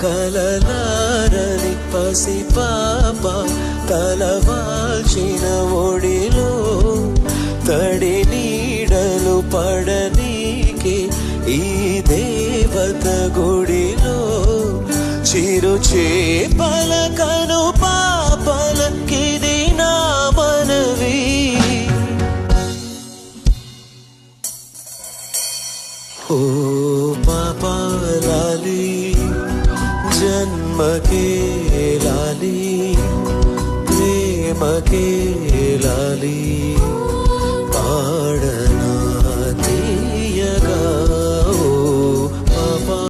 కలలారని పసి పాప తలవాల్చిన ఒడిలో తడి నీడలు పడనీకే ఈ దేవత గుడిలో చిరు చేపల కను పాపలకిది నా మనవి. ఓ పాపాలాలి జన్మకే లాలి ప్రేమకే లాలి.